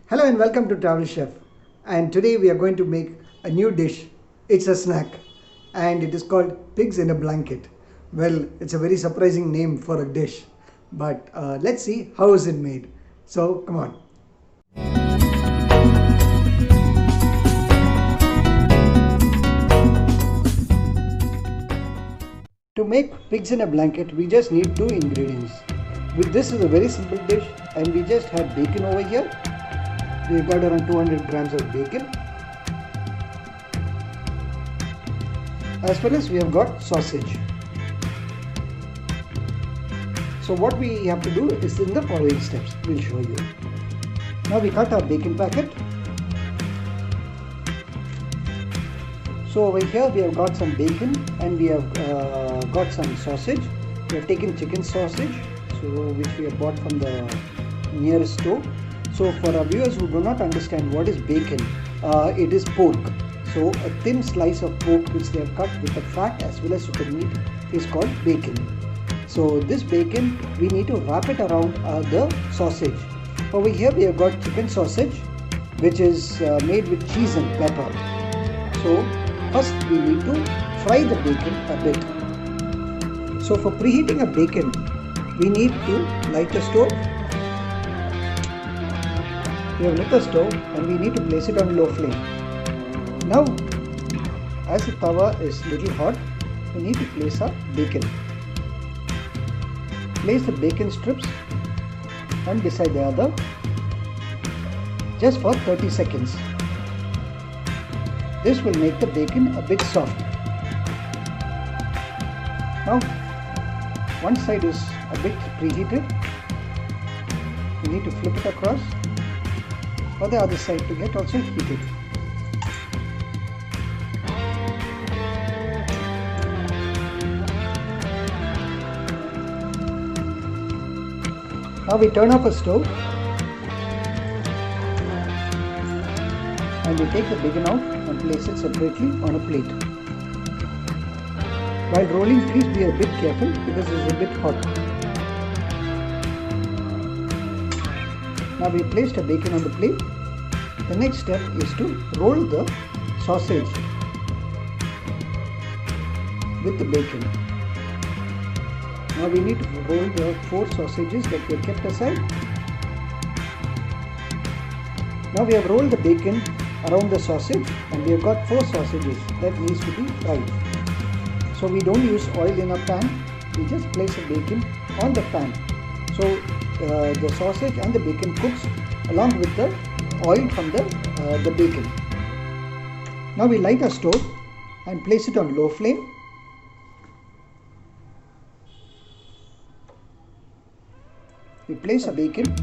Hello and welcome to Travel Chef, and today we are going to make a new dish. It's a snack and it is called pigs in a blanket. Well, it's a very surprising name for a dish, but let's see how is it made. So come on. To make pigs in a blanket, we just need two ingredients. With this is a very simple dish, and we just have bacon over here. We've got around 200 grams of bacon. As well as we have got sausage. So what we have to do is in the following steps. We'll show you. Now we cut our bacon packet. So over here we have got some bacon and we have got some sausage. We have taken chicken sausage, which we have bought from the nearest store. So for our viewers who do not understand what is bacon, it is pork. So a thin slice of pork which they have cut with the fat as well as with the meat is called bacon. So this bacon we need to wrap it around the sausage. Over here we have got chicken sausage which is made with cheese and pepper. So first we need to fry the bacon a bit. So for preheating a bacon we need to light a stove. We have lit the stove and we need to place it on low flame. Now, as the tawa is little hot, we need to place our bacon. Place the bacon strips one beside the other just for 30 seconds. This will make the bacon a bit soft. Now, one side is a bit preheated. We need to flip it across for the other side to get also heated. Now we turn off the stove and we take the bacon out and place it separately on a plate. While rolling, please be a bit careful because it is a bit hot. Now we placed the bacon on the plate. The next step is to roll the sausage with the bacon. Now we need to roll the 4 sausages that we have kept aside. Now we have rolled the bacon around the sausage and we have got 4 sausages that needs to be fried. So we don't use oil in a pan, we just place the bacon on the pan. So the sausage and the bacon cooks along with the oil from the bacon. Now we light our stove and place it on low flame. We place the bacon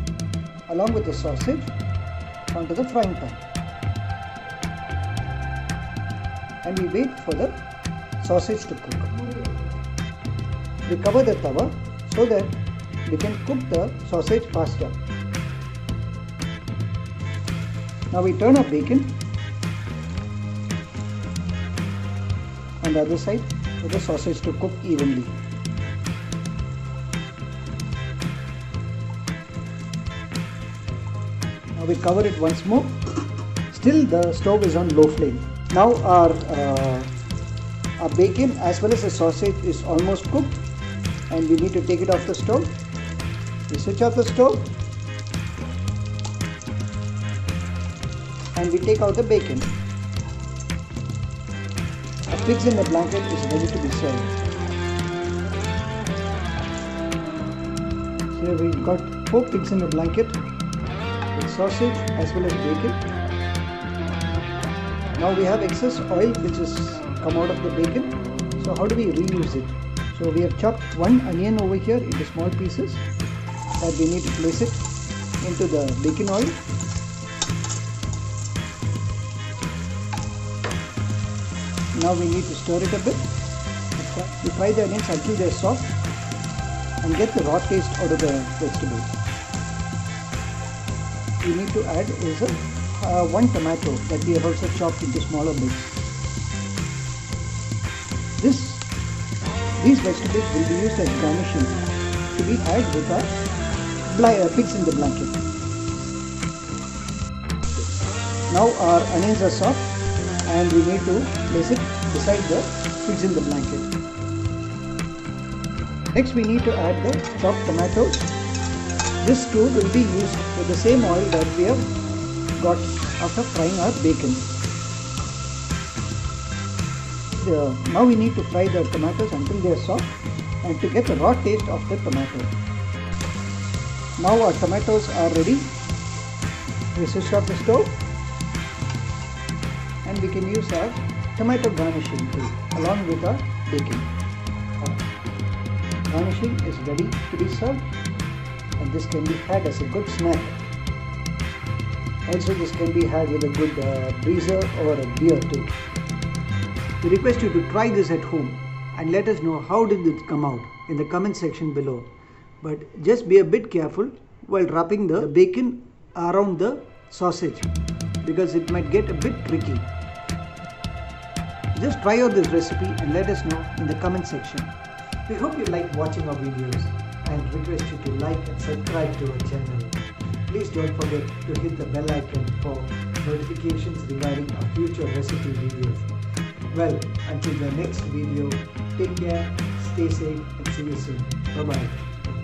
along with the sausage onto the frying pan. And we wait for the sausage to cook. We cover the tawa so that we can cook the sausage faster. Now we turn our bacon on the other side for the sausage to cook evenly. Now we cover it once more. Still the stove is on low flame. Now our bacon as well as the sausage is almost cooked and we need to take it off the stove. We switch off the stove and we take out the bacon. A pigs in the blanket is ready to be served. So here we've got 4 pigs in the blanket with sausage as well as bacon. Now we have excess oil which has come out of the bacon. So how do we reuse it? So we have chopped 1 onion over here into small pieces. That we need to place it into the bacon oil. Now we need to stir it a bit. We fry the onions until they are soft and get the raw taste out of the vegetable. We need to add is 1 tomato that we have also chopped into smaller bits. These vegetables will be used as garnishing to be had with our pigs in the blanket. Now our onions are soft and we need to place it beside the pigs in the blanket. Next we need to add the chopped tomatoes. This too will be used with the same oil that we have got after frying our bacon. Now we need to fry the tomatoes until they are soft and to get the raw taste of the tomato. Now our tomatoes are ready. We switch off the stove and we can use our tomato garnishing too along with our bacon. Garnishing is ready to be served, and this can be had as a good snack. Also this can be had with a good breezer or a beer too. We request you to try this at home and let us know how did it come out in the comment section below. But just be a bit careful while wrapping the bacon around the sausage because it might get a bit tricky. Just try out this recipe and let us know in the comment section. We hope you like watching our videos and request you to like and subscribe to our channel. Please don't forget to hit the bell icon for notifications regarding our future recipe videos. Well, until the next video, take care, stay safe and see you soon. Bye bye.